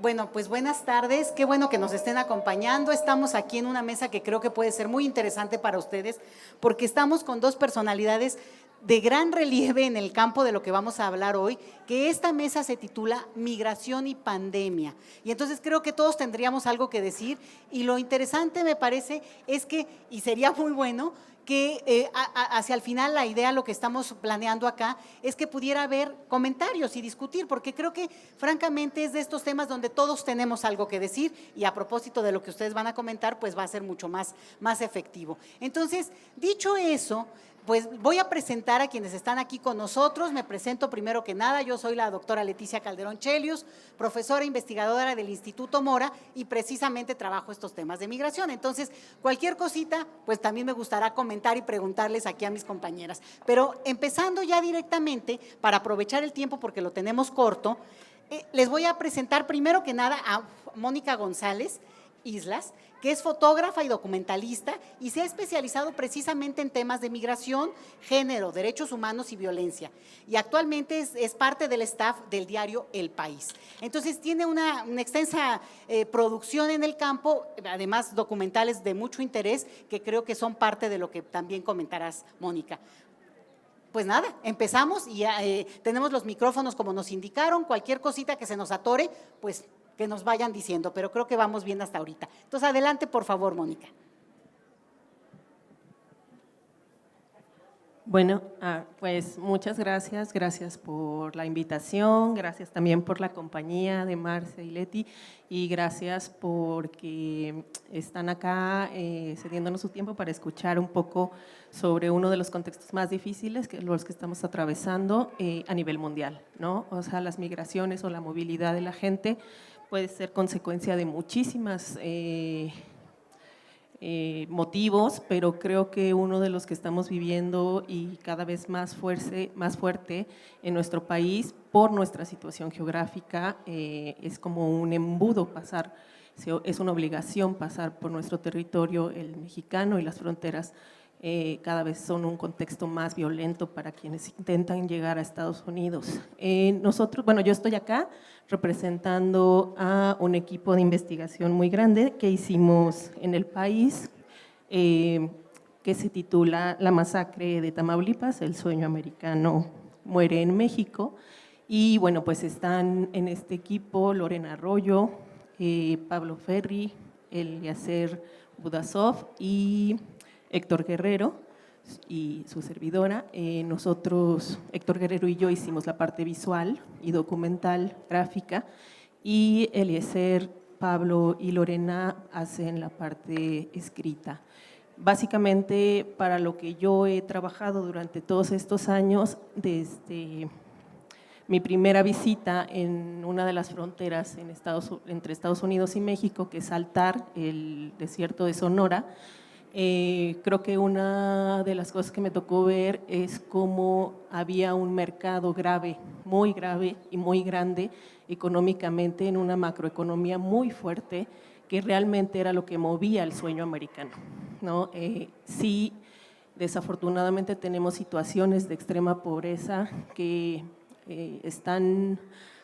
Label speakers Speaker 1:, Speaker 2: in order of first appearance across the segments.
Speaker 1: Bueno, pues buenas tardes, qué bueno que nos estén acompañando. Estamos aquí en una mesa que creo que puede ser muy interesante para ustedes porque estamos con dos personalidades de gran relieve en el campo de lo que vamos a hablar hoy, que esta mesa se titula Migración y Pandemia. Y entonces creo que todos tendríamos algo que decir y lo interesante me parece es que, y sería muy bueno, que hacia el final la idea, lo que estamos planeando acá, es que pudiera haber comentarios y discutir, porque creo que francamente es de estos temas donde todos tenemos algo que decir y a propósito de lo que ustedes van a comentar, pues va a ser mucho más efectivo. Entonces, dicho eso, pues voy a presentar a quienes están aquí con nosotros. Me presento primero que nada, yo soy la doctora Leticia Calderón Chelius, profesora investigadora del Instituto Mora y precisamente trabajo estos temas de migración. Entonces, cualquier cosita, pues también me gustará comentar y preguntarles aquí a mis compañeras. Pero empezando ya directamente, para aprovechar el tiempo porque lo tenemos corto, les voy a presentar primero que nada a Mónica González Islas, que es fotógrafa y documentalista y se ha especializado precisamente en temas de migración, género, derechos humanos y violencia. Y actualmente es parte del staff del diario El País. Entonces tiene una extensa producción en el campo, además documentales de mucho interés que creo que son parte de lo que también comentarás, Mónica. Pues nada, empezamos y tenemos los micrófonos como nos indicaron, cualquier cosita que se nos atore, pues que nos vayan diciendo, pero creo que vamos bien hasta ahorita. Entonces, adelante, por favor, Mónica.
Speaker 2: Bueno, pues muchas gracias, gracias por la invitación, gracias también por la compañía de Marce y Leti y gracias porque están acá cediéndonos su tiempo para escuchar un poco sobre uno de los contextos más difíciles que los que estamos atravesando a nivel mundial, ¿no? O sea, las migraciones o la movilidad de la gente puede ser consecuencia de muchísimas motivos, pero creo que uno de los que estamos viviendo y cada vez más fuerte en nuestro país por nuestra situación geográfica es como un embudo pasar, es una obligación pasar por nuestro territorio, el mexicano, y las fronteras cada vez son un contexto más violento para quienes intentan llegar a Estados Unidos. Nosotros, bueno, yo estoy acá representando a un equipo de investigación muy grande que hicimos en El País, que se titula La masacre de Tamaulipas, el sueño americano muere en México. Y bueno, pues están en este equipo Lorena Arroyo, Pablo Ferri, Eliezer Budasov y Héctor Guerrero y su servidora. Nosotros, Héctor Guerrero y yo, hicimos la parte visual y documental, gráfica, y Eliezer, Pablo y Lorena hacen la parte escrita. Básicamente, para lo que yo he trabajado durante todos estos años, desde mi primera visita en una de las fronteras entre Estados Unidos y México, que es Altar, el desierto de Sonora, creo que una de las cosas que me tocó ver es cómo había un mercado grave y muy grande económicamente, en una macroeconomía muy fuerte, que realmente era lo que movía el sueño americano, ¿no? Sí, desafortunadamente tenemos situaciones de extrema pobreza que están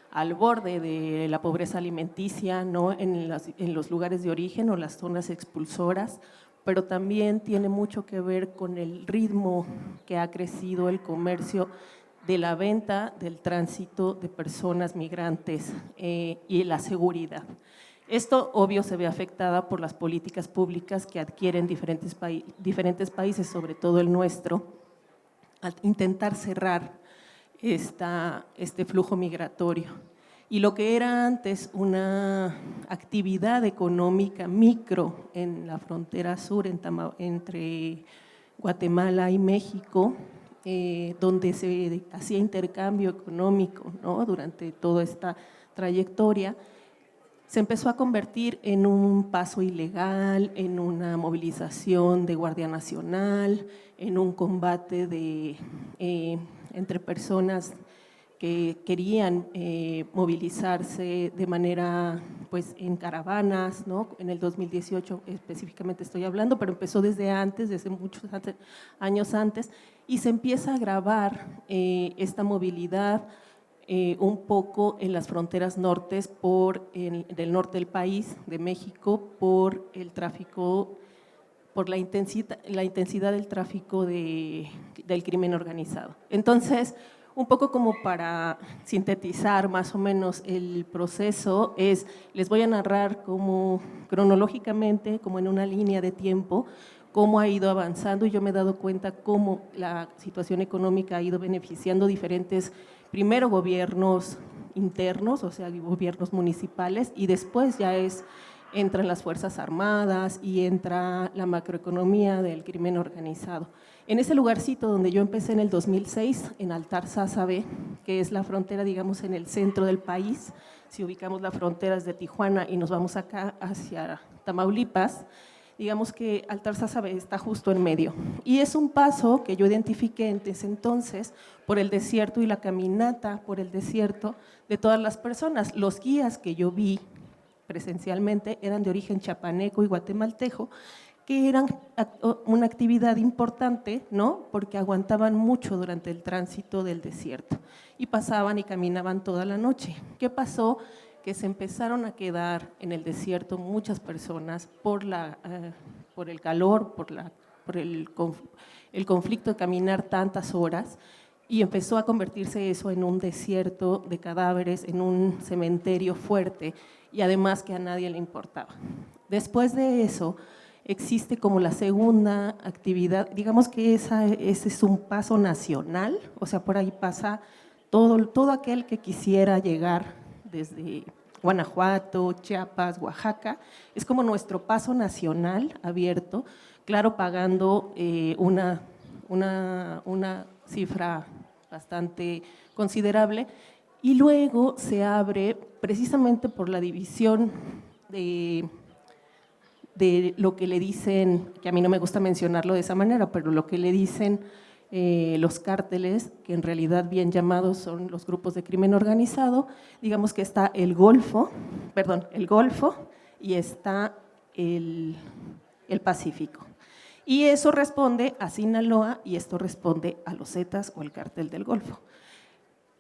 Speaker 2: al borde de la pobreza alimenticia, ¿no? en los lugares de origen o las zonas expulsoras, pero también tiene mucho que ver con el ritmo que ha crecido el comercio de la venta, del tránsito de personas migrantes y la seguridad. Esto, obvio, se ve afectada por las políticas públicas que adquieren diferentes países, sobre todo el nuestro, al intentar cerrar este flujo migratorio. Y lo que era antes una actividad económica micro en la frontera sur entre Guatemala y México, donde se hacía intercambio económico, ¿no? Durante toda esta trayectoria, se empezó a convertir en un paso ilegal, en una movilización de Guardia Nacional, en un combate entre personas que querían movilizarse de manera, pues, en caravanas, ¿no? En el 2018 específicamente estoy hablando, pero empezó desde muchos años antes, y se empieza a agravar esta movilidad un poco en las fronteras nortes del norte del país, de México, por el tráfico, por la intensidad del tráfico del crimen organizado. Entonces, un poco como para sintetizar más o menos el proceso, les voy a narrar como cronológicamente, como en una línea de tiempo, cómo ha ido avanzando, y yo me he dado cuenta cómo la situación económica ha ido beneficiando diferentes, primero gobiernos internos, o sea, gobiernos municipales, y después ya entran las Fuerzas Armadas y entra la macroeconomía del crimen organizado. En ese lugarcito donde yo empecé en el 2006, en Altar-Sázabe, que es la frontera, digamos, en el centro del país, si ubicamos las fronteras de Tijuana y nos vamos acá hacia Tamaulipas, digamos que Altar-Sázabe está justo en medio. Y es un paso que yo identifiqué en ese entonces por el desierto y la caminata por el desierto de todas las personas. Los guías que yo vi presencialmente eran de origen chapaneco y guatemalteco, que eran una actividad importante, ¿no? Porque aguantaban mucho durante el tránsito del desierto y pasaban y caminaban toda la noche. ¿Qué pasó? Que se empezaron a quedar en el desierto muchas personas por el calor, por el conflicto de caminar tantas horas, y empezó a convertirse eso en un desierto de cadáveres, en un cementerio fuerte, y además que a nadie le importaba. Después de eso, existe como la segunda actividad, digamos que ese es un paso nacional, o sea, por ahí pasa todo aquel que quisiera llegar desde Guanajuato, Chiapas, Oaxaca, es como nuestro paso nacional abierto, claro, pagando una cifra bastante considerable, y luego se abre precisamente por la división de lo que le dicen, que a mí no me gusta mencionarlo de esa manera, pero lo que le dicen los cárteles, que en realidad bien llamados son los grupos de crimen organizado, digamos que está el Golfo y está el Pacífico. Y eso responde a Sinaloa y esto responde a los Zetas o el Cártel del Golfo.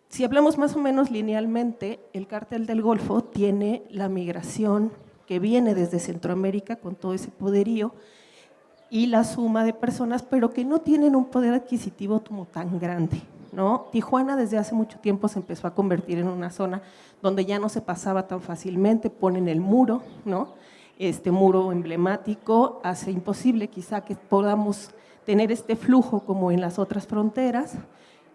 Speaker 2: Si hablamos más o menos linealmente, el Cártel del Golfo tiene la migración que viene desde Centroamérica con todo ese poderío y la suma de personas, pero que no tienen un poder adquisitivo como tan grande, ¿no? Tijuana desde hace mucho tiempo se empezó a convertir en una zona donde ya no se pasaba tan fácilmente, ponen el muro, ¿no? Este muro emblemático hace imposible quizá que podamos tener este flujo como en las otras fronteras,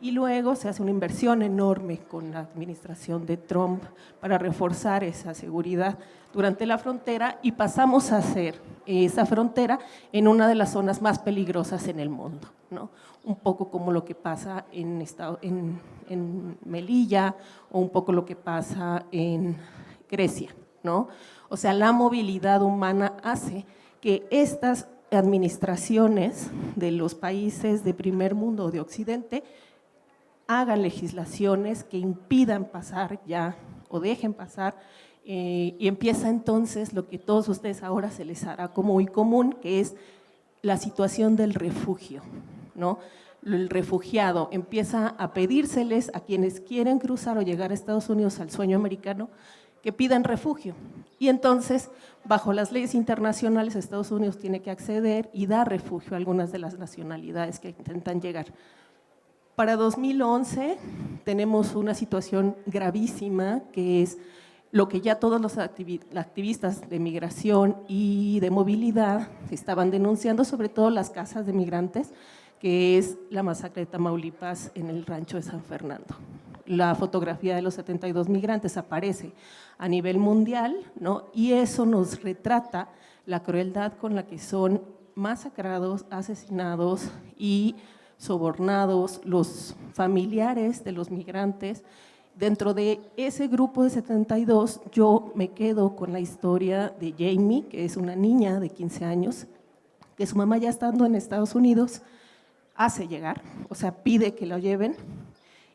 Speaker 2: y luego se hace una inversión enorme con la administración de Trump para reforzar esa seguridad durante la frontera, y pasamos a hacer esa frontera en una de las zonas más peligrosas en el mundo, ¿no? Un poco como lo que pasa en Melilla o un poco lo que pasa en Grecia, ¿no? O sea, la movilidad humana hace que estas administraciones de los países de primer mundo o de Occidente hagan legislaciones que impidan pasar ya o dejen pasar, y empieza entonces lo que todos ustedes ahora se les hará como muy común, que es la situación del refugio, ¿no? El refugiado empieza a pedírseles a quienes quieren cruzar o llegar a Estados Unidos, al sueño americano, que pidan refugio, y entonces bajo las leyes internacionales Estados Unidos tiene que acceder y dar refugio a algunas de las nacionalidades que intentan llegar. Para 2011 tenemos una situación gravísima, que es lo que ya todos los activistas de migración y de movilidad estaban denunciando, sobre todo las casas de migrantes, que es la masacre de Tamaulipas en el rancho de San Fernando. La fotografía de los 72 migrantes aparece a nivel mundial, ¿no? Y eso nos retrata la crueldad con la que son masacrados, asesinados y sobornados los familiares de los migrantes. Dentro de ese grupo de 72, yo me quedo con la historia de Jamie, que es una niña de 15 años, que su mamá, ya estando en Estados Unidos, hace llegar, o sea, pide que lo lleven.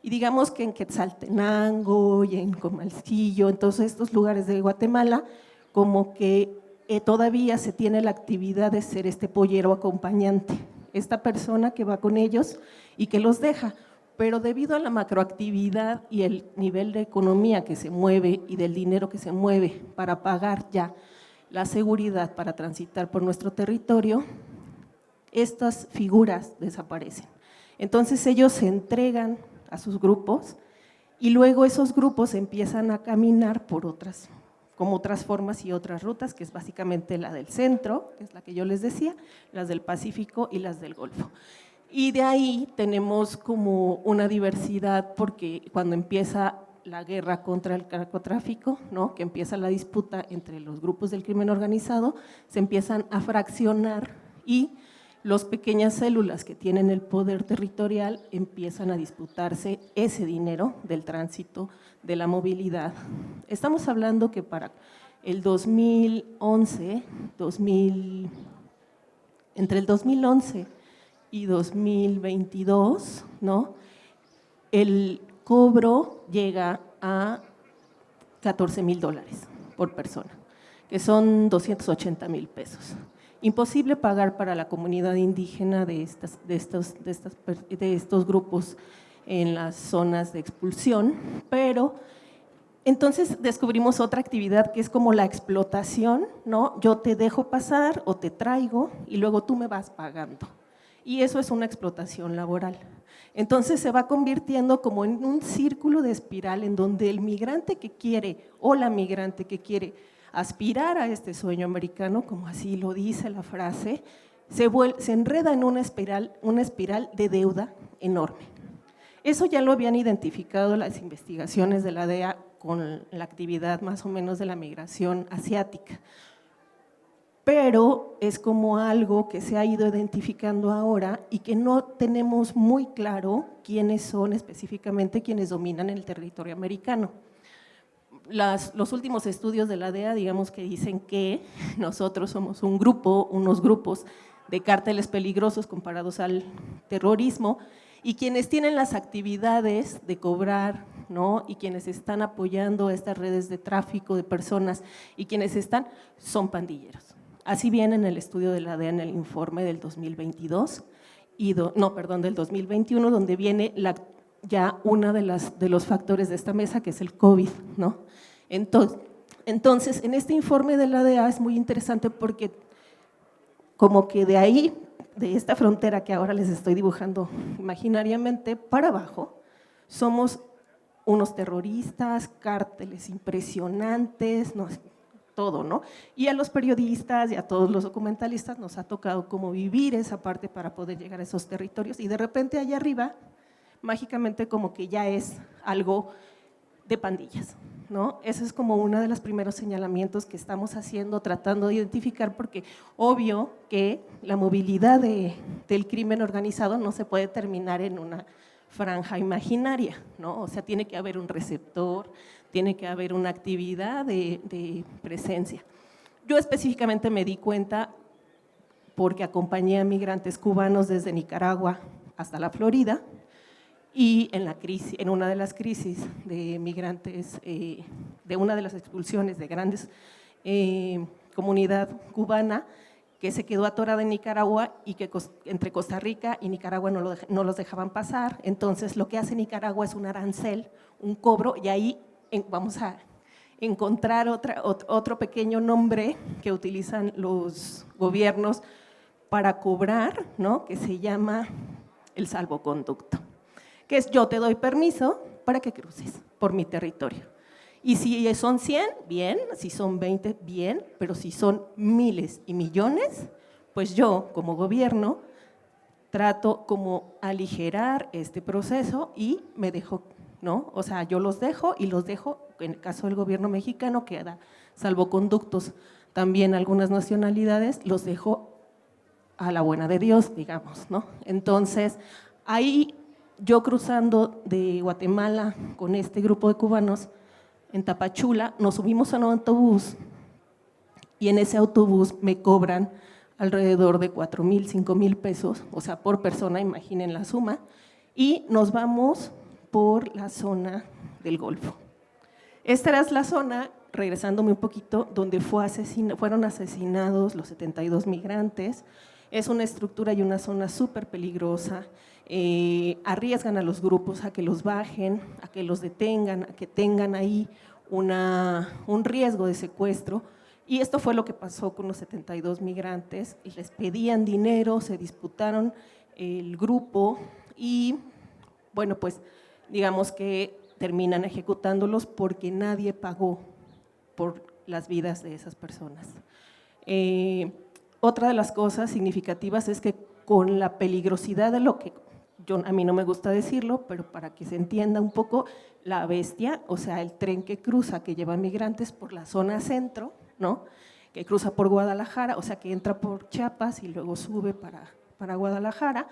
Speaker 2: Y digamos que en Quetzaltenango y en Comalcillo, en todos estos lugares de Guatemala, como que todavía se tiene la actividad de ser este pollero acompañante, esta persona que va con ellos y que los deja, pero debido a la macroactividad y el nivel de economía que se mueve y del dinero que se mueve para pagar ya la seguridad para transitar por nuestro territorio, estas figuras desaparecen. Entonces ellos se entregan a sus grupos y luego esos grupos empiezan a caminar por otras formas y otras rutas, que es básicamente la del centro, que es la que yo les decía, las del Pacífico y las del Golfo. Y de ahí tenemos como una diversidad, porque cuando empieza la guerra contra el narcotráfico, ¿no?, que empieza la disputa entre los grupos del crimen organizado, se empiezan a fraccionar y las pequeñas células que tienen el poder territorial empiezan a disputarse ese dinero del tránsito, de la movilidad. Estamos hablando que para el 2011, entre el 2011 y 2022, ¿no?, el cobro llega a $14,000 por persona, que son 280,000 pesos. Imposible pagar para la comunidad indígena de estos grupos en las zonas de expulsión, pero entonces descubrimos otra actividad que es como la explotación, ¿no? Yo te dejo pasar o te traigo y luego tú me vas pagando. Y eso es una explotación laboral. Entonces se va convirtiendo como en un círculo de espiral en donde el migrante que quiere o la migrante que quiere aspirar a este sueño americano, como así lo dice la frase, se enreda en una espiral de deuda enorme. Eso ya lo habían identificado las investigaciones de la DEA con la actividad más o menos de la migración asiática, pero es como algo que se ha ido identificando ahora y que no tenemos muy claro quiénes son específicamente quienes dominan el territorio americano. Los últimos estudios de la DEA, digamos que dicen que nosotros somos unos grupos de cárteles peligrosos comparados al terrorismo, y quienes tienen las actividades de cobrar, ¿no?, y quienes están apoyando estas redes de tráfico de personas y quienes son pandilleros. Así viene en el estudio de la DEA en el informe del 2022, del 2021, donde viene ya una de los factores de esta mesa, que es el COVID, ¿no? Entonces, en este informe de la DEA es muy interesante porque como que de ahí, de esta frontera que ahora les estoy dibujando imaginariamente, para abajo, somos unos terroristas, cárteles impresionantes, no, todo, ¿no? Y a los periodistas y a todos los documentalistas nos ha tocado como vivir esa parte para poder llegar a esos territorios, y de repente allá arriba, mágicamente como que ya es algo de pandillas, ¿no? Ese es como uno de los primeros señalamientos que estamos haciendo, tratando de identificar, porque obvio que la movilidad del crimen organizado no se puede terminar en una franja imaginaria, ¿no? O sea, tiene que haber un receptor, tiene que haber una actividad de presencia. Yo específicamente me di cuenta porque acompañé a migrantes cubanos desde Nicaragua hasta la Florida, y en una de las crisis de migrantes, de una de las expulsiones de grandes comunidad cubana que se quedó atorada en Nicaragua y que entre Costa Rica y Nicaragua no los dejaban pasar. Entonces lo que hace Nicaragua es un arancel, un cobro, y ahí vamos a encontrar otro pequeño nombre que utilizan los gobiernos para cobrar, ¿no?, que se llama el salvoconducto, que es: yo te doy permiso para que cruces por mi territorio. Y si son 100, bien, si son 20, bien, pero si son miles y millones, pues yo como gobierno trato como aligerar este proceso y me dejo, ¿no? O sea, yo los dejo, en el caso del gobierno mexicano, que da salvoconductos también a algunas nacionalidades, los dejo a la buena de Dios, digamos, ¿no? Entonces, ahí yo cruzando de Guatemala con este grupo de cubanos en Tapachula, nos subimos a un autobús y en ese autobús me cobran alrededor de 4,000, 5,000 pesos, o sea, por persona, imaginen la suma, y nos vamos por la zona del Golfo. Esta era la zona, regresándome un poquito, donde fueron asesinados los 72 migrantes, Es una estructura y una zona súper peligrosa. Arriesgan a los grupos a que los bajen, a que los detengan, a que tengan ahí un riesgo de secuestro. Y esto fue lo que pasó con los 72 migrantes, y les pedían dinero, se disputaron el grupo y, bueno, pues digamos que terminan ejecutándolos porque nadie pagó por las vidas de esas personas. Otra de las cosas significativas es que con la peligrosidad de lo que, a mí no me gusta decirlo, pero para que se entienda un poco, la bestia, o sea, el tren que cruza, que lleva migrantes por la zona centro, ¿no?, que cruza por Guadalajara, o sea, que entra por Chiapas y luego sube para Guadalajara.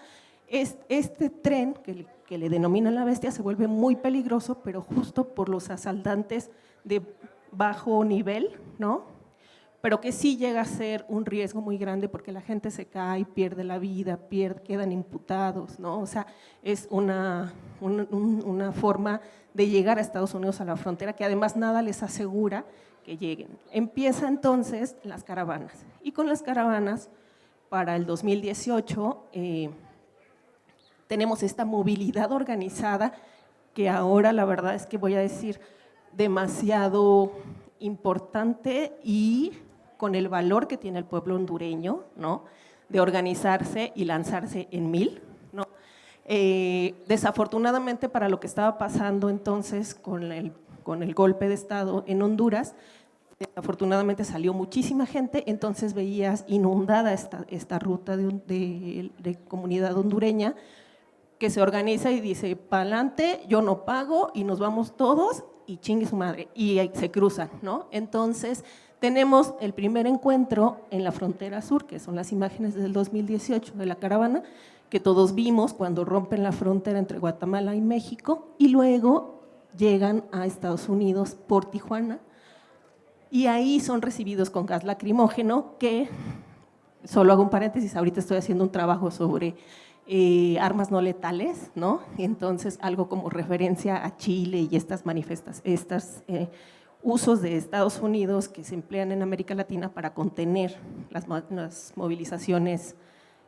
Speaker 2: Este tren, que le denominan la bestia, se vuelve muy peligroso, pero justo por los asaltantes de bajo nivel, ¿no?, pero que sí llega a ser un riesgo muy grande porque la gente se cae, pierde la vida, quedan imputados, ¿no? O sea, es una forma de llegar a Estados Unidos, a la frontera, que además nada les asegura que lleguen. Empieza entonces las caravanas, y con las caravanas para el 2018 tenemos esta movilidad organizada que ahora la verdad es que voy a decir demasiado importante y con el valor que tiene el pueblo hondureño, ¿no?, de organizarse y lanzarse en 1000, ¿no? Desafortunadamente para lo que estaba pasando entonces con el golpe de Estado en Honduras, desafortunadamente salió muchísima gente, entonces veías inundada esta ruta de comunidad hondureña que se organiza y dice, pa'lante, yo no pago y nos vamos todos y chingue su madre, y se cruzan, ¿no? Entonces tenemos el primer encuentro en la frontera sur, que son las imágenes del 2018 de la caravana, que todos vimos cuando rompen la frontera entre Guatemala y México, y luego llegan a Estados Unidos por Tijuana, y ahí son recibidos con gas lacrimógeno, que, solo hago un paréntesis, ahorita estoy haciendo un trabajo sobre armas no letales, ¿no? Entonces, algo como referencia a Chile y estas usos de Estados Unidos que se emplean en América Latina para contener las movilizaciones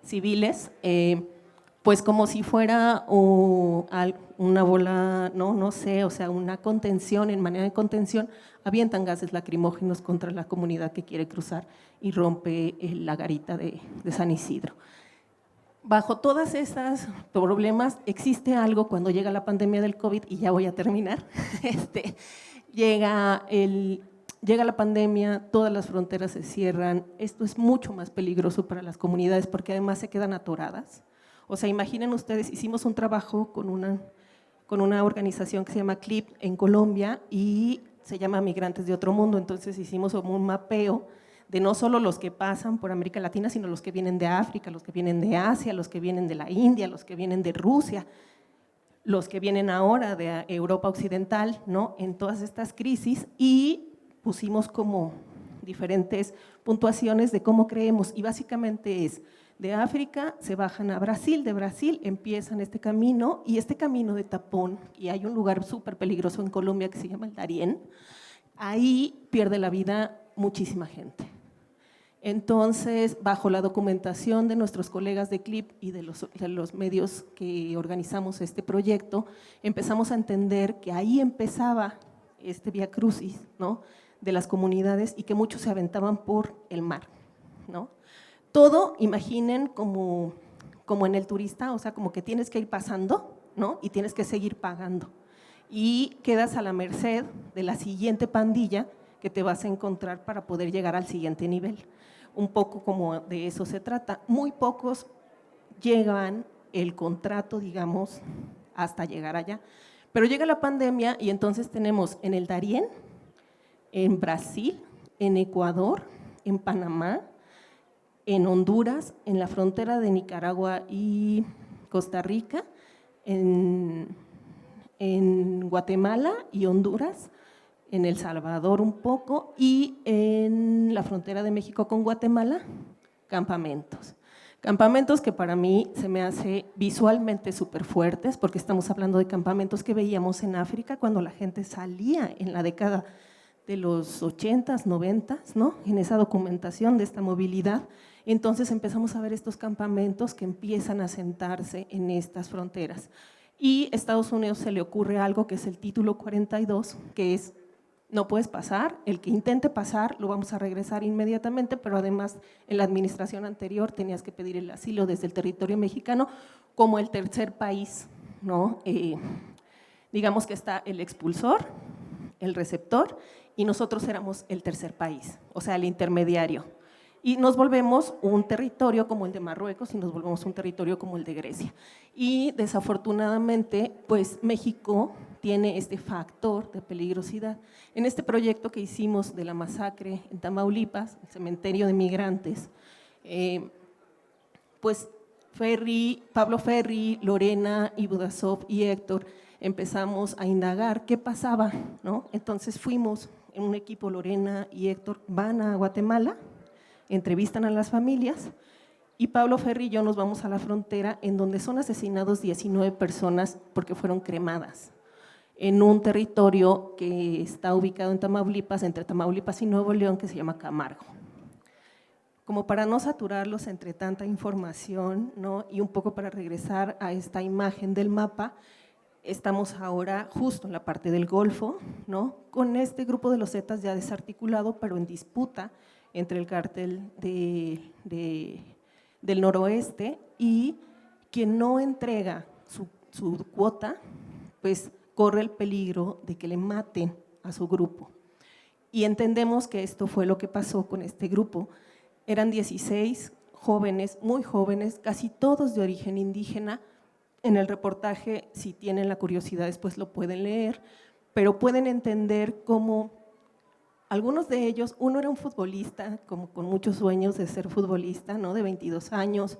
Speaker 2: civiles, pues como si fuera una bola, no sé, o sea, una contención, en manera de contención, avientan gases lacrimógenos contra la comunidad que quiere cruzar y rompe la garita de San Isidro. Bajo todas esas problemas existe algo cuando llega la pandemia del COVID, y ya voy a terminar, llega la pandemia, todas las fronteras se cierran, esto es mucho más peligroso para las comunidades porque además se quedan atoradas. O sea, imaginen ustedes, hicimos un trabajo con una organización que se llama CLIP en Colombia y se llama Migrantes de Otro Mundo, entonces hicimos como un mapeo de no solo los que pasan por América Latina, sino los que vienen de África, los que vienen de Asia, los que vienen de la India, los que vienen de Rusia, los que vienen ahora de Europa Occidental, ¿no?, en todas estas crisis, y pusimos como diferentes puntuaciones de cómo creemos, y básicamente es de África se bajan a Brasil, de Brasil empiezan este camino, y este camino de tapón, y hay un lugar súper peligroso en Colombia que se llama el Darién, ahí pierde la vida muchísima gente. Entonces, bajo la documentación de nuestros colegas de CLIP y de los medios que organizamos este proyecto, empezamos a entender que ahí empezaba este vía crucis, ¿no?, de las comunidades, y que muchos se aventaban por el mar, ¿no? Todo, imaginen, como en el turista, o sea, como que tienes que ir pasando, ¿no?, y tienes que seguir pagando, y quedas a la merced de la siguiente pandilla que te vas a encontrar para poder llegar al siguiente nivel. Un poco como de eso se trata. Muy pocos llegan el contrato, digamos, hasta llegar allá. Pero llega la pandemia y entonces tenemos en el Darién, en Brasil, en Ecuador, en Panamá, en Honduras, en la frontera de Nicaragua y Costa Rica, en Guatemala y Honduras, en El Salvador un poco, y en la frontera de México con Guatemala, campamentos. Campamentos que para mí se me hace visualmente súper fuertes, porque estamos hablando de campamentos que veíamos en África cuando la gente salía en la década de los 80s, 90s, ¿no?, en esa documentación de esta movilidad, Entonces empezamos a ver estos campamentos que empiezan a sentarse en estas fronteras. Y a Estados Unidos se le ocurre algo que es el título 42, que es: no puedes pasar, el que intente pasar lo vamos a regresar inmediatamente, pero además en la administración anterior tenías que pedir el asilo desde el territorio mexicano como el tercer país, ¿no? Digamos que está el expulsor, el receptor, y nosotros éramos el tercer país, o sea, el intermediario. Y nos volvemos un territorio como el de Marruecos y nos volvemos un territorio como el de Grecia. Y desafortunadamente, pues México tiene este factor de peligrosidad. En este proyecto que hicimos de la masacre en Tamaulipas, el cementerio de migrantes, pues Pablo Ferri, Lorena y Budasov y Héctor empezamos a indagar qué pasaba, ¿no? Entonces fuimos en un equipo, Lorena y Héctor van a Guatemala, entrevistan a las familias, y Pablo Ferri y yo nos vamos a la frontera, en donde son asesinados 19 personas porque fueron cremadas, en un territorio que está ubicado en Tamaulipas, entre Tamaulipas y Nuevo León, que se llama Camargo. Como para no saturarlos entre tanta información, ¿no? Y un poco para regresar a esta imagen del mapa, estamos ahora justo en la parte del Golfo, ¿no? Con este grupo de los Zetas ya desarticulado, pero en disputa entre el cártel del noroeste, y quien no entrega su cuota, pues corre el peligro de que le maten a su grupo. Y entendemos que esto fue lo que pasó con este grupo. Eran 16 jóvenes, muy jóvenes, casi todos de origen indígena. En el reportaje, si tienen la curiosidad, después lo pueden leer, pero pueden entender cómo algunos de ellos, uno era un futbolista, como con muchos sueños de ser futbolista, ¿no? De 22 años,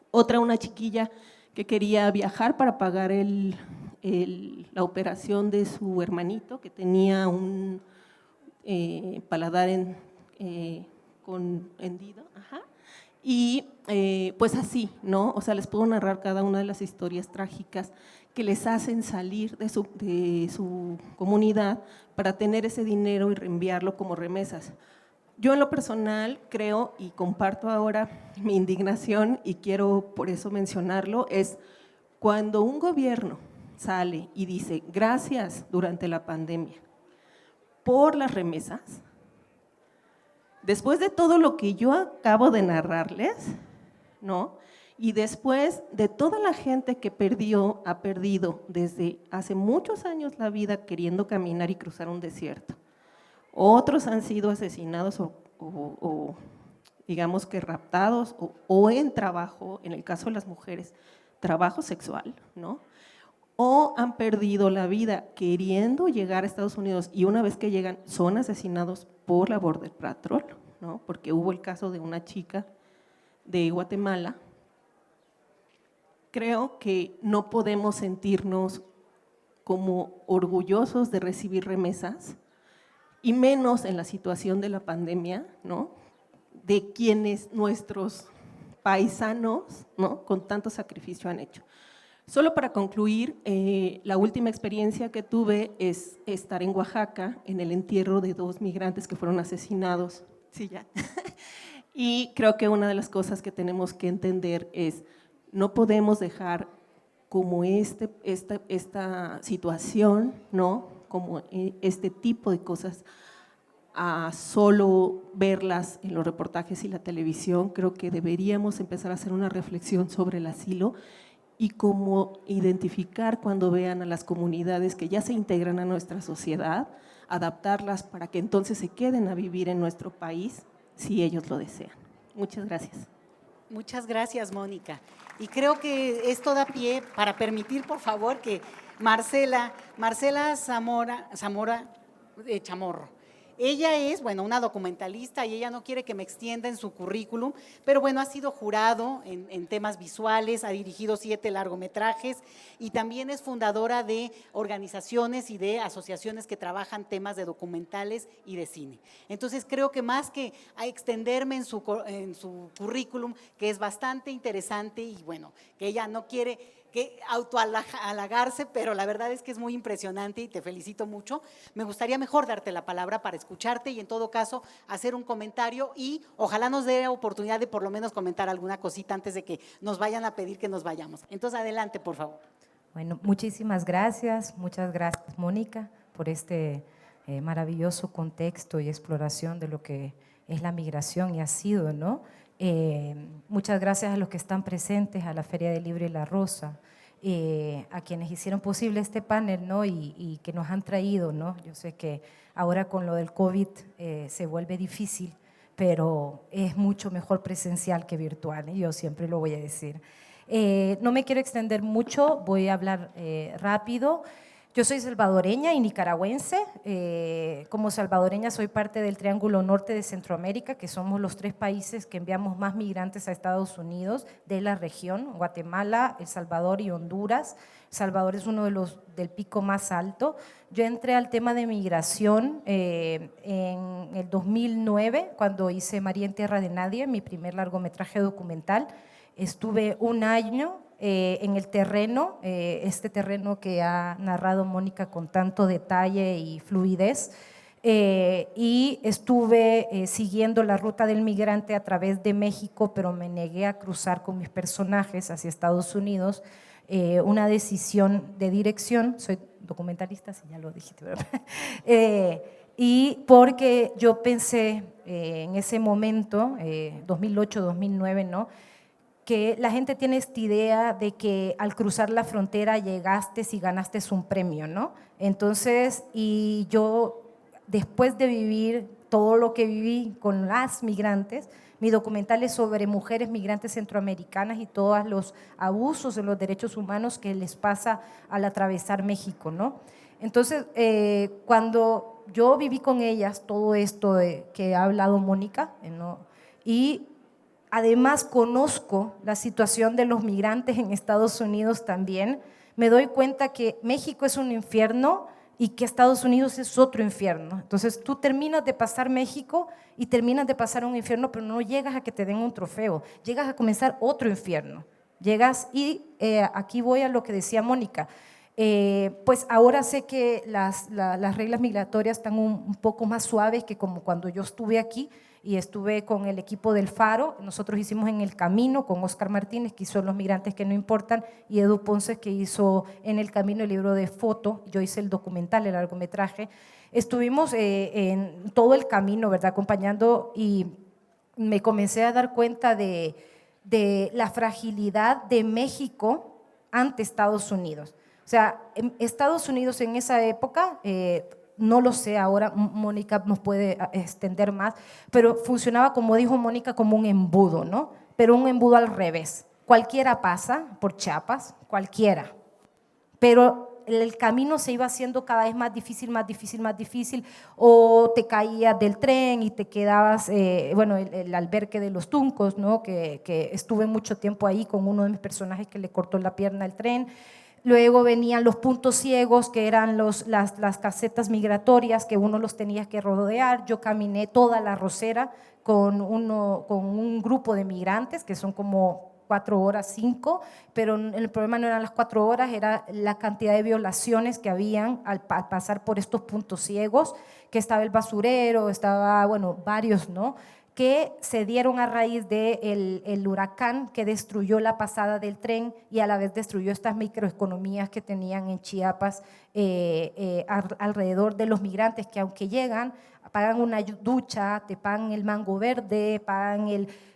Speaker 2: otra una chiquilla que quería viajar para pagar la operación de su hermanito, que tenía un paladar hendido, y pues así, ¿no? O sea, les puedo narrar cada una de las historias trágicas que les hacen salir de su comunidad para tener ese dinero y reenviarlo como remesas. Yo en lo personal creo y comparto ahora mi indignación, y quiero por eso mencionarlo, es cuando un gobierno sale y dice gracias durante la pandemia por las remesas, después de todo lo que yo acabo de narrarles, ¿no? Y después de toda la gente que ha perdido desde hace muchos años la vida queriendo caminar y cruzar un desierto. Otros han sido asesinados o digamos que raptados o en trabajo, en el caso de las mujeres, trabajo sexual, ¿no? O han perdido la vida queriendo llegar a Estados Unidos, y una vez que llegan son asesinados por la Border Patrol, ¿no? Porque hubo el caso de una chica de Guatemala. Creo que no podemos sentirnos como orgullosos de recibir remesas, y menos en la situación de la pandemia, ¿no? De quienes nuestros paisanos, ¿no? Con tanto sacrificio han hecho. Solo para concluir, la última experiencia que tuve es estar en Oaxaca, en el entierro de 2 migrantes que fueron asesinados. Sí, ya. Y creo que una de las cosas que tenemos que entender es: no podemos dejar como esta situación, ¿no? Como este tipo de cosas a solo verlas en los reportajes y la televisión. Creo que deberíamos empezar a hacer una reflexión sobre el asilo y cómo identificar cuando vean a las comunidades que ya se integran a nuestra sociedad, adaptarlas para que entonces se queden a vivir en nuestro país si ellos lo desean. Muchas gracias.
Speaker 1: Muchas gracias, Mónica. Y creo que esto da pie para permitir, por favor, que Marcela Zamora Chamorro, ella es, bueno, una documentalista, y ella no quiere que me extienda en su currículum, pero bueno, ha sido jurado en temas visuales, ha dirigido 7 largometrajes y también es fundadora de organizaciones y de asociaciones que trabajan temas de documentales y de cine. Entonces creo que más que a extenderme en su currículum, que es bastante interesante, y bueno, que ella no quiere que autohalagarse, pero la verdad es que es muy impresionante y te felicito mucho. Me gustaría mejor darte la palabra para escucharte y en todo caso hacer un comentario y ojalá nos dé oportunidad de por lo menos comentar alguna cosita antes de que nos vayan a pedir que nos vayamos. Entonces, adelante, por favor.
Speaker 3: Bueno, muchísimas gracias, muchas gracias Mónica por este maravilloso contexto y exploración de lo que es la migración y ha sido, ¿no? Muchas gracias a los que están presentes, a la Feria del Libro y la Rosa, a quienes hicieron posible este panel, ¿no? Y que nos han traído, ¿no? Yo sé que ahora con lo del COVID se vuelve difícil, pero es mucho mejor presencial que virtual, ¿eh? Yo siempre lo voy a decir. No me quiero extender mucho, voy a hablar rápido. Yo soy salvadoreña y nicaragüense. Como salvadoreña soy parte del Triángulo Norte de Centroamérica, que somos los 3 países que enviamos más migrantes a Estados Unidos de la región: Guatemala, El Salvador y Honduras. El Salvador es uno de los del pico más alto. Yo entré al tema de migración en el 2009, cuando hice María en Tierra de Nadie, mi primer largometraje documental. Estuve un año en el terreno, este terreno que ha narrado Mónica con tanto detalle y fluidez, y estuve siguiendo la ruta del migrante a través de México, pero me negué a cruzar con mis personajes hacia Estados Unidos. Una decisión de dirección, soy documentalista, si ya lo dijiste, ¿verdad? Y porque yo pensé en ese momento, 2008-2009, ¿no?, que la gente tiene esta idea de que al cruzar la frontera llegaste y ganaste un premio, ¿no? Entonces, y yo, después de vivir todo lo que viví con las migrantes, mi documental es sobre mujeres migrantes centroamericanas y todos los abusos de los derechos humanos que les pasa al atravesar México, ¿no? Entonces, cuando yo viví con ellas todo esto que ha hablado Mónica, ¿no?, y además conozco la situación de los migrantes en Estados Unidos también, me doy cuenta que México es un infierno y que Estados Unidos es otro infierno. Entonces tú terminas de pasar México y terminas de pasar un infierno, pero no llegas a que te den un trofeo, llegas a comenzar otro infierno. Llegas y aquí voy a lo que decía Mónica. Pues ahora sé que las reglas migratorias están un poco más suaves que como cuando yo estuve aquí y estuve con el equipo del Faro. Nosotros hicimos En el Camino con Oscar Martínez, que hizo Los Migrantes que no importan, y Edu Ponce, que hizo En el Camino el libro de foto. Yo hice el documental, el largometraje. Estuvimos en todo el camino, ¿verdad?, acompañando, y me comencé a dar cuenta de la fragilidad de México ante Estados Unidos. O sea, Estados Unidos en esa época, no lo sé, ahora Mónica nos puede extender más, pero funcionaba, como dijo Mónica, como un embudo, ¿no? Pero un embudo al revés. Cualquiera pasa por Chiapas, cualquiera, pero el camino se iba haciendo cada vez más difícil, más difícil, más difícil, o te caías del tren y te quedabas, bueno, el albergue de los Tuncos, ¿no?, que estuve mucho tiempo ahí con uno de mis personajes que le cortó la pierna al tren. Luego venían los puntos ciegos, que eran las casetas migratorias, que uno los tenía que rodear. Yo caminé toda la Rosera con un grupo de migrantes, que son como 4 horas, 5, pero el problema no eran las 4 horas, era la cantidad de violaciones que habían al pasar por estos puntos ciegos, que estaba el basurero, estaba, bueno, varios, ¿no?, que se dieron a raíz del huracán que destruyó la pasada del tren y a la vez destruyó estas microeconomías que tenían en Chiapas alrededor de los migrantes, que aunque llegan, pagan una ducha, te pagan el mango verde,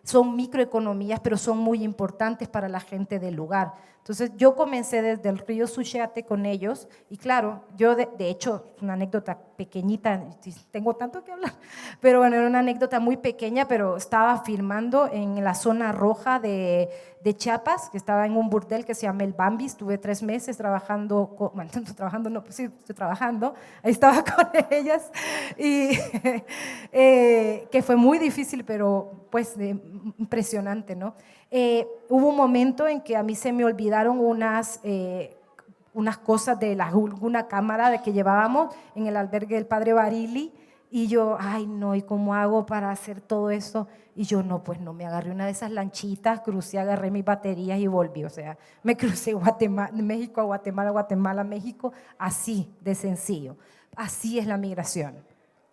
Speaker 3: son microeconomías, pero son muy importantes para la gente del lugar. Entonces yo comencé desde el río Suchiate con ellos y claro, yo de hecho, una anécdota pequeñita, tengo tanto que hablar, pero bueno, era una anécdota muy pequeña, pero estaba filmando en la zona roja de Chiapas, que estaba en un burdel que se llama El Bambi. Estuve 3 meses trabajando, estoy trabajando, ahí estaba con ellas, y que fue muy difícil, pero pues impresionante, ¿no? Hubo un momento en que a mí se me olvidaron unas cosas de una cámara de que llevábamos en el albergue del Padre Barili, Y yo, ay no, ¿y cómo hago para hacer todo eso? Y yo, no, pues no, me agarré una de esas lanchitas, crucé, agarré mis baterías y volví. O sea, me crucé Guatemala, México a Guatemala, Guatemala a México, así de sencillo. Así es la migración.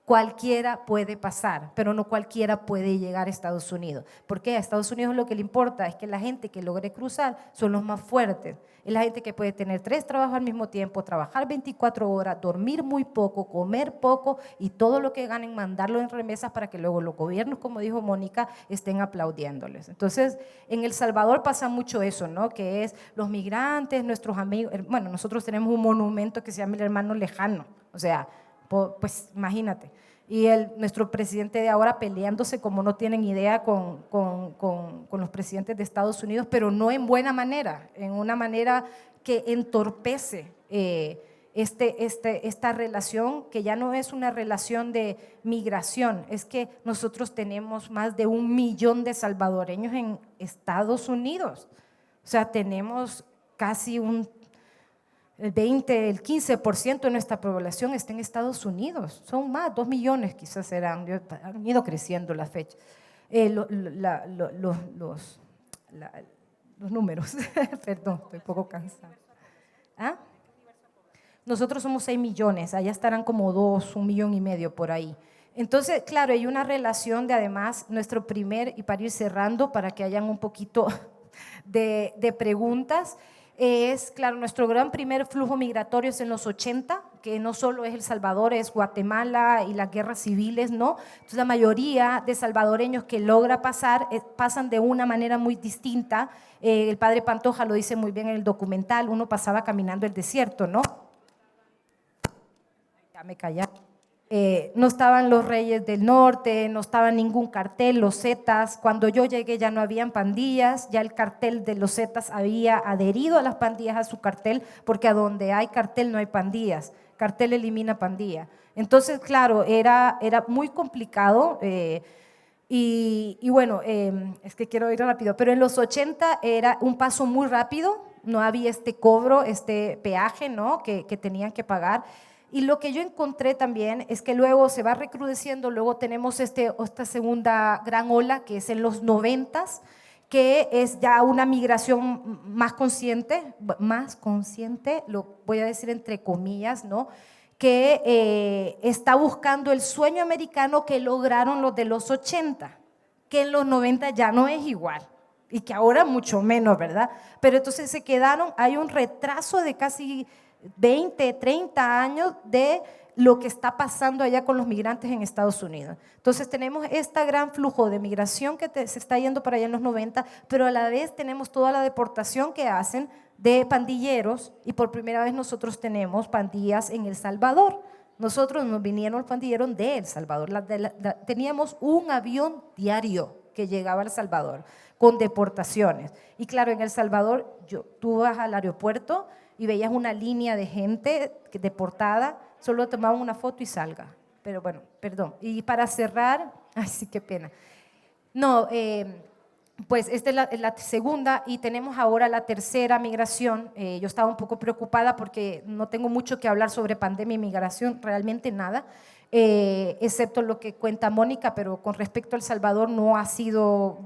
Speaker 3: Cualquiera puede pasar, pero no cualquiera puede llegar a Estados Unidos. Porque a Estados Unidos lo que le importa es que la gente que logre cruzar son los más fuertes. Es la gente que puede tener 3 trabajos al mismo tiempo, trabajar 24 horas, dormir muy poco, comer poco y todo lo que ganen mandarlo en remesas para que luego los gobiernos, como dijo Mónica, estén aplaudiéndoles. Entonces, en El Salvador pasa mucho eso, ¿no? Que es los migrantes, nuestros amigos. Bueno, nosotros tenemos un monumento que se llama el Hermano Lejano, o sea, pues imagínate. Y nuestro presidente de ahora peleándose como no tienen idea con los presidentes de Estados Unidos, pero no en buena manera, en una manera que entorpece esta relación, que ya no es una relación de migración, es que nosotros tenemos más de 1 millón de salvadoreños en Estados Unidos. O sea, tenemos casi el 15% de nuestra población está en Estados Unidos. Son más, 2 millones quizás serán, han ido creciendo las fechas, los números. Perdón, estoy un poco cansada. ¿Ah? Nosotros somos 6 millones, allá estarán como 2, 1,5 millones por ahí. Entonces, claro, hay una relación de además, nuestro primer, y para ir cerrando, para que hayan un poquito de preguntas, es, claro, nuestro gran primer flujo migratorio es en los 80, que no solo es El Salvador, es Guatemala y las guerras civiles, ¿no? Entonces la mayoría de salvadoreños que logra pasar, pasan de una manera muy distinta. El padre Pantoja lo dice muy bien en el documental, uno pasaba caminando el desierto, ¿no? Ya me callé. No estaban los Reyes del Norte, no estaba ningún cartel, los Zetas. Cuando yo llegué ya no habían pandillas, ya el cartel de los Zetas había adherido a las pandillas a su cartel, porque a donde hay cartel no hay pandillas, cartel elimina pandilla. Entonces, claro, era muy complicado y bueno, es que quiero ir rápido, pero en los 80 era un paso muy rápido, no había este cobro, este peaje, ¿no? que tenían que pagar. Y lo que yo encontré también es que luego se va recrudeciendo, luego tenemos esta segunda gran ola que es en los 90s, que es ya una migración más consciente, lo voy a decir entre comillas, ¿no? Que está buscando el sueño americano que lograron los de los 80, que en los 90 ya no es igual. Y que ahora mucho menos, ¿verdad? Pero entonces se quedaron, hay un retraso de casi 20, 30 años de lo que está pasando allá con los migrantes en Estados Unidos. Entonces tenemos este gran flujo de migración que se está yendo para allá en los 90, pero a la vez tenemos toda la deportación que hacen de pandilleros y por primera vez nosotros tenemos pandillas en El Salvador. Nosotros nos vinieron los pandilleros de El Salvador, teníamos un avión diario que llegaba a El Salvador con deportaciones. Y claro, en El Salvador tú vas al aeropuerto y veías una línea de gente deportada, solo tomaban una foto y salga. Pero bueno, perdón. Y para cerrar, ay sí, qué pena. No, pues esta es la segunda y tenemos ahora la tercera migración. Yo estaba un poco preocupada porque no tengo mucho que hablar sobre pandemia y migración, realmente nada, excepto lo que cuenta Mónica, pero con respecto a El Salvador no ha sido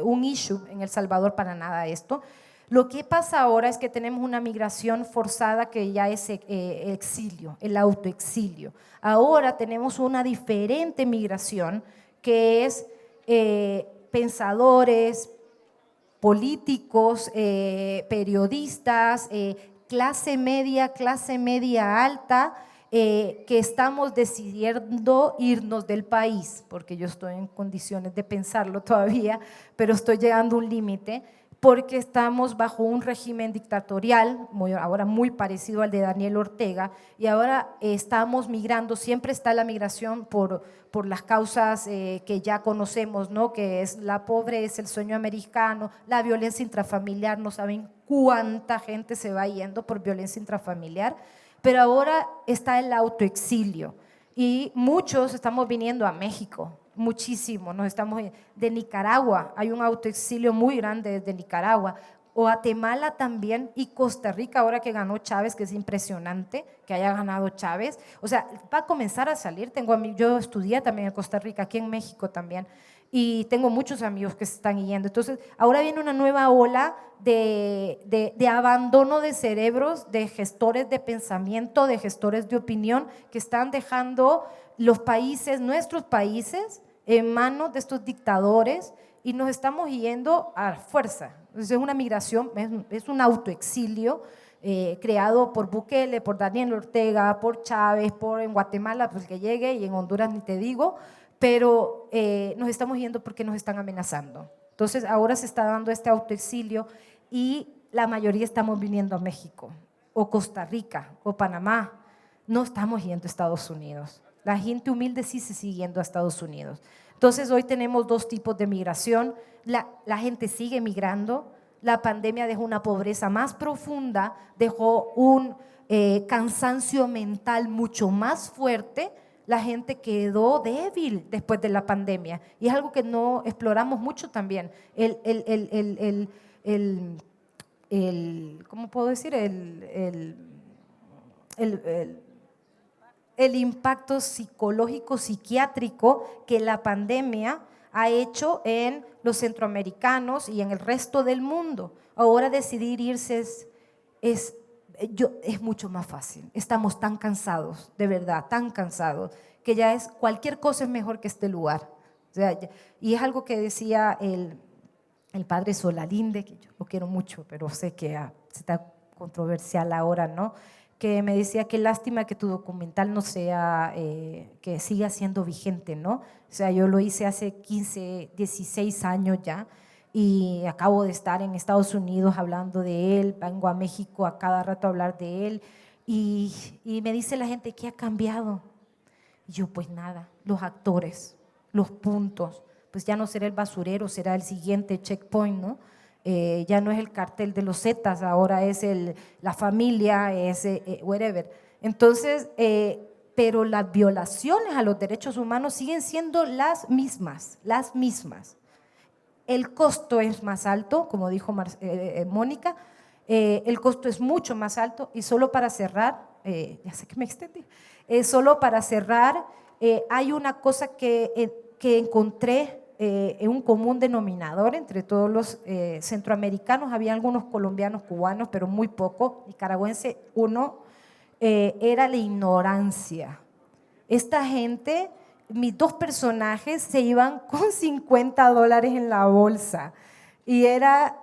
Speaker 3: un issue en El Salvador para nada esto. Lo que pasa ahora es que tenemos una migración forzada que ya es exilio, el autoexilio. Ahora tenemos una diferente migración que es pensadores, políticos, periodistas, clase media alta, que estamos decidiendo irnos del país, porque yo estoy en condiciones de pensarlo todavía, pero estoy llegando a un límite, porque estamos bajo un régimen dictatorial, ahora muy parecido al de Daniel Ortega, y ahora estamos migrando, siempre está la migración por las causas que ya conocemos, ¿no? Que es la pobreza, el sueño americano, la violencia intrafamiliar, no saben cuánta gente se va yendo por violencia intrafamiliar, pero ahora está el autoexilio y muchos estamos viniendo a México. Muchísimo, nos estamos de Nicaragua, hay un autoexilio muy grande desde Nicaragua, Guatemala también y Costa Rica, ahora que ganó Chávez, que es impresionante que haya ganado Chávez. O sea, va a comenzar a salir. Yo estudié también en Costa Rica, aquí en México también, y tengo muchos amigos que se están yendo. Entonces, ahora viene una nueva ola de abandono de cerebros, de gestores de pensamiento, de gestores de opinión, que están dejando los países, nuestros países, en manos de estos dictadores, y nos estamos yendo a fuerza. Entonces, es una migración, es un autoexilio creado por Bukele, por Daniel Ortega, por Chávez, en Guatemala, pues que llegue, y en Honduras ni te digo, pero nos estamos yendo porque nos están amenazando. Entonces, ahora se está dando este autoexilio y la mayoría estamos viniendo a México, o Costa Rica, o Panamá. No estamos yendo a Estados Unidos. La gente humilde sí se sigue yendo a Estados Unidos. Entonces, hoy tenemos dos tipos de migración. La gente sigue migrando. La pandemia dejó una pobreza más profunda, dejó un cansancio mental mucho más fuerte. La gente quedó débil después de la pandemia, y es algo que no exploramos mucho también. ¿Cómo puedo decir? El impacto psicológico, psiquiátrico que la pandemia ha hecho en los centroamericanos y en el resto del mundo. Ahora decidir irse es mucho más fácil. Estamos tan cansados, de verdad, tan cansados, que ya cualquier cosa es mejor que este lugar. O sea, y es algo que decía el padre Solalinde, que yo lo quiero mucho, pero sé que está controversial ahora, ¿no? Que me decía qué lástima que tu documental no sea, que siga siendo vigente, ¿no? O sea, yo lo hice hace 15, 16 años ya, y acabo de estar en Estados Unidos hablando de él, vengo a México a cada rato a hablar de él, y me dice la gente, ¿qué ha cambiado? Y yo, pues nada, los actores, los puntos, pues ya no será el basurero, será el siguiente checkpoint, ¿no? Ya no es el cartel de los Zetas, ahora es la familia, es whatever. Entonces, pero las violaciones a los derechos humanos siguen siendo las mismas, las mismas. El costo es más alto, como dijo Mónica, el costo es mucho más alto. Y solo para cerrar, ya sé que me extendí, solo para cerrar, hay una cosa que encontré en un común denominador entre todos los centroamericanos. Había algunos colombianos, cubanos, pero muy poco, nicaragüense uno, era la ignorancia. Esta gente, mis dos personajes se iban con $50 en la bolsa, y era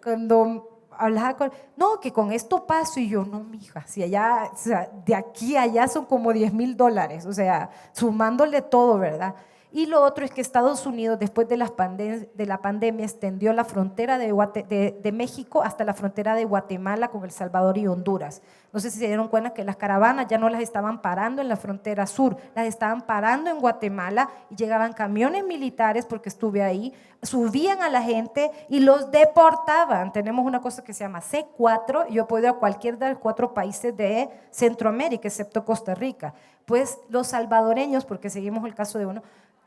Speaker 3: cuando hablaba con, no, que con esto paso, y yo, no, mija, si allá, o sea, de aquí a allá son como $10,000, o sea, sumándole todo, ¿verdad? Y lo otro es que Estados Unidos, después de la pandemia, extendió la frontera de México hasta la frontera de Guatemala con El Salvador y Honduras. No sé si se dieron cuenta que las caravanas ya no las estaban parando en la frontera sur, las estaban parando en Guatemala, y llegaban camiones militares, porque estuve ahí, subían a la gente y los deportaban. Tenemos una cosa que se llama C4, y yo puedo ir a cualquier de los 4 países de Centroamérica, excepto Costa Rica. Pues los salvadoreños, porque seguimos el caso de uno,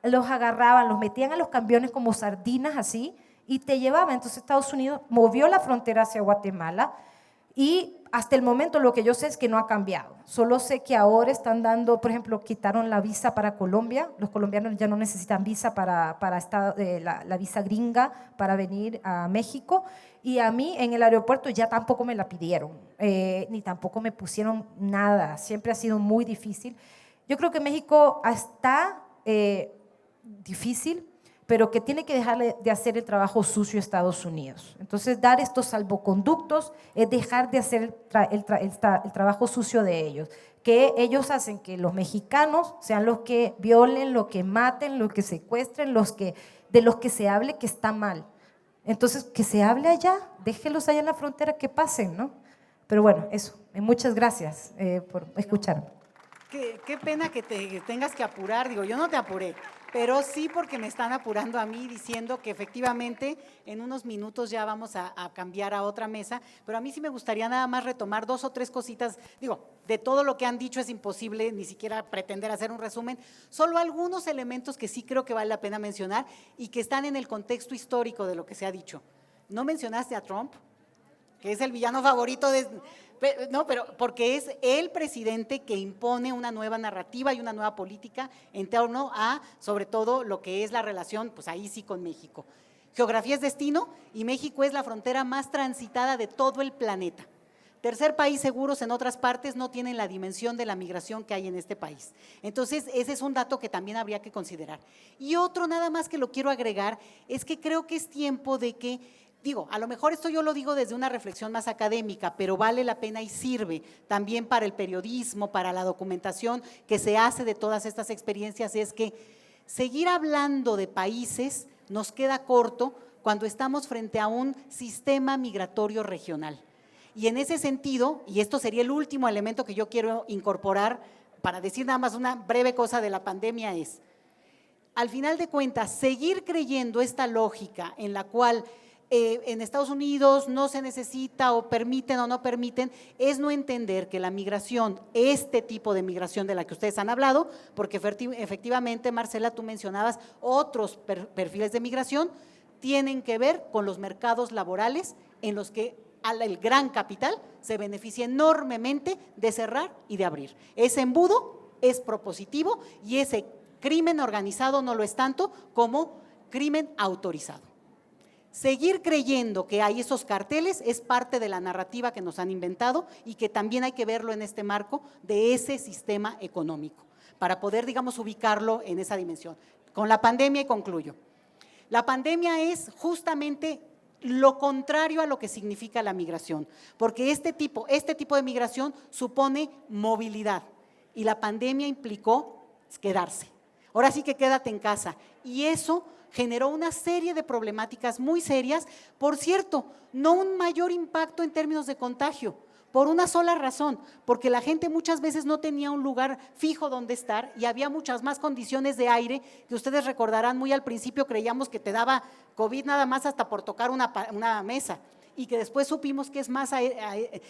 Speaker 3: los agarraban, los metían a los camiones como sardinas así, y te llevaban. Entonces Estados Unidos movió la frontera hacia Guatemala, y hasta el momento lo que yo sé es que no ha cambiado. Solo sé que ahora están dando, por ejemplo, quitaron la visa para Colombia. Los colombianos ya no necesitan visa para la visa gringa para venir a México, y a mí en el aeropuerto ya tampoco me la pidieron, ni tampoco me pusieron nada. Siempre ha sido muy difícil. Yo creo que México está difícil, pero que tiene que dejar de hacer el trabajo sucio Estados Unidos. Entonces, dar estos salvoconductos es dejar de hacer el trabajo sucio de ellos, que ellos hacen que los mexicanos sean los que violen, los que maten, los que secuestren, de los que se hable que está mal. Entonces, que se hable allá, déjenlos allá en la frontera, que pasen, ¿no? Pero bueno, eso. Muchas gracias por escucharme.
Speaker 1: Qué pena que te tengas que apurar. Digo, yo no te apuré, pero sí porque me están apurando a mí, diciendo que efectivamente en unos minutos ya vamos a cambiar a otra mesa, pero a mí sí me gustaría nada más retomar 2 o 3 cositas. Digo, de todo lo que han dicho es imposible ni siquiera pretender hacer un resumen, solo algunos elementos que sí creo que vale la pena mencionar y que están en el contexto histórico de lo que se ha dicho. No mencionaste a Trump, que es el villano favorito de… No, pero porque es el presidente que impone una nueva narrativa y una nueva política en torno a, sobre todo, lo que es la relación, pues ahí sí con México. Geografía es destino y México es la frontera más transitada de todo el planeta. Tercer país seguros en otras partes no tienen la dimensión de la migración que hay en este país. Entonces, ese es un dato que también habría que considerar. Y otro nada más que lo quiero agregar es que creo que es tiempo de que, digo, a lo mejor esto yo lo digo desde una reflexión más académica, pero vale la pena y sirve también para el periodismo, para la documentación que se hace de todas estas experiencias, es que seguir hablando de países nos queda corto cuando estamos frente a un sistema migratorio regional. Y en ese sentido, y esto sería el último elemento que yo quiero incorporar para decir nada más una breve cosa de la pandemia es, al final de cuentas, seguir creyendo esta lógica en la cual en Estados Unidos no se necesita o permiten o no permiten, es no entender que la migración, este tipo de migración de la que ustedes han hablado, porque efectivamente, Marcela, tú mencionabas otros perfiles de migración, tienen que ver con los mercados laborales en los que el gran capital se beneficia enormemente de cerrar y de abrir. Ese embudo es propositivo y ese crimen organizado no lo es tanto como crimen autorizado. Seguir creyendo que hay esos carteles es parte de la narrativa que nos han inventado y que también hay que verlo en este marco de ese sistema económico para poder, digamos, ubicarlo en esa dimensión. Con la pandemia, y concluyo, la pandemia es justamente lo contrario a lo que significa la migración, porque este tipo de migración supone movilidad y la pandemia implicó quedarse. Ahora sí que quédate en casa y eso generó una serie de problemáticas muy serias, por cierto, no un mayor impacto en términos de contagio, por una sola razón, porque la gente muchas veces no tenía un lugar fijo donde estar y había muchas más condiciones de aire que ustedes recordarán muy al principio creíamos que te daba COVID nada más hasta por tocar una mesa y que después supimos que es más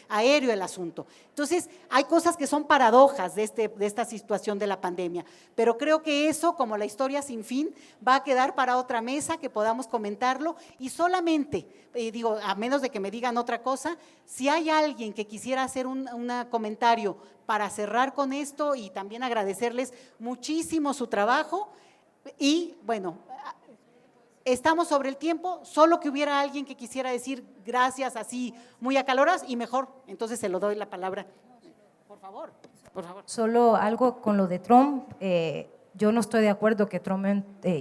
Speaker 1: aéreo el asunto. Entonces, hay cosas que son paradojas de esta situación de la pandemia, pero creo que eso, como la historia sin fin, va a quedar para otra mesa que podamos comentarlo y solamente, digo, a menos de que me digan otra cosa, si hay alguien que quisiera hacer un comentario para cerrar con esto y también agradecerles muchísimo su trabajo y, bueno, estamos sobre el tiempo, solo que hubiera alguien que quisiera decir gracias así muy acaloradas y mejor, entonces se lo doy la palabra. Por favor, por favor.
Speaker 3: Solo algo con lo de Trump, yo no estoy de acuerdo que Trump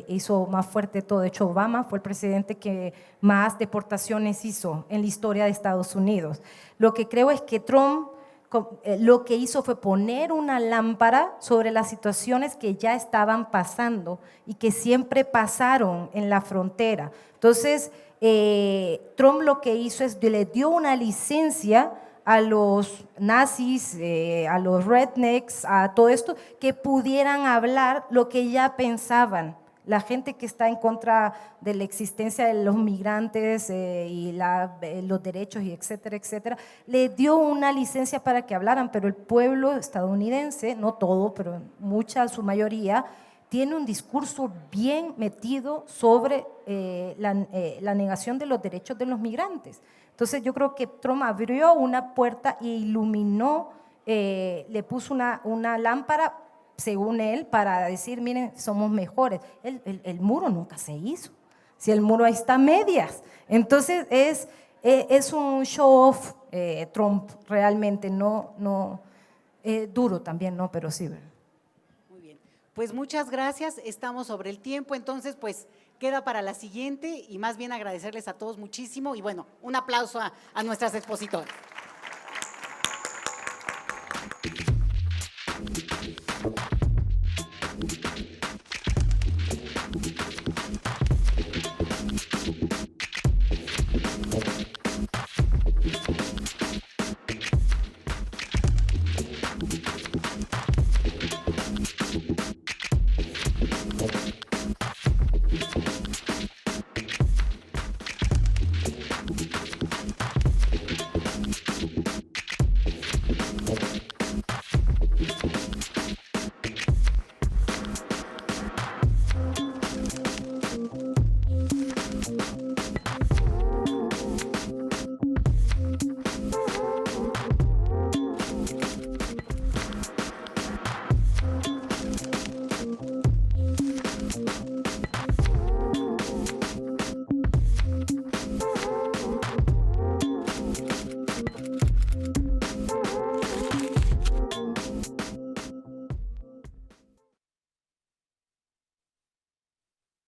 Speaker 3: hizo más fuerte todo. De hecho, Obama fue el presidente que más deportaciones hizo en la historia de Estados Unidos. Lo que creo es que Trump lo que hizo fue poner una lámpara sobre las situaciones que ya estaban pasando y que siempre pasaron en la frontera. Entonces, Trump lo que hizo es le dio una licencia a los nazis, a los rednecks, a todo esto, que pudieran hablar lo que ya pensaban. La gente que está en contra de la existencia de los migrantes y los derechos y etcétera, etcétera, le dio una licencia para que hablaran, pero el pueblo estadounidense, no todo, pero su mayoría, tiene un discurso bien metido sobre la negación de los derechos de los migrantes. Entonces yo creo que Trump abrió una puerta e iluminó, le puso una lámpara, según él, para decir, miren, somos mejores. El muro nunca se hizo. Si el muro ahí está a medias. Entonces es un show off Trump realmente, no duro también, no, pero sí.
Speaker 1: Muy bien, pues muchas gracias, estamos sobre el tiempo, entonces pues queda para la siguiente y más bien agradecerles a todos muchísimo y bueno, un aplauso a nuestras expositoras.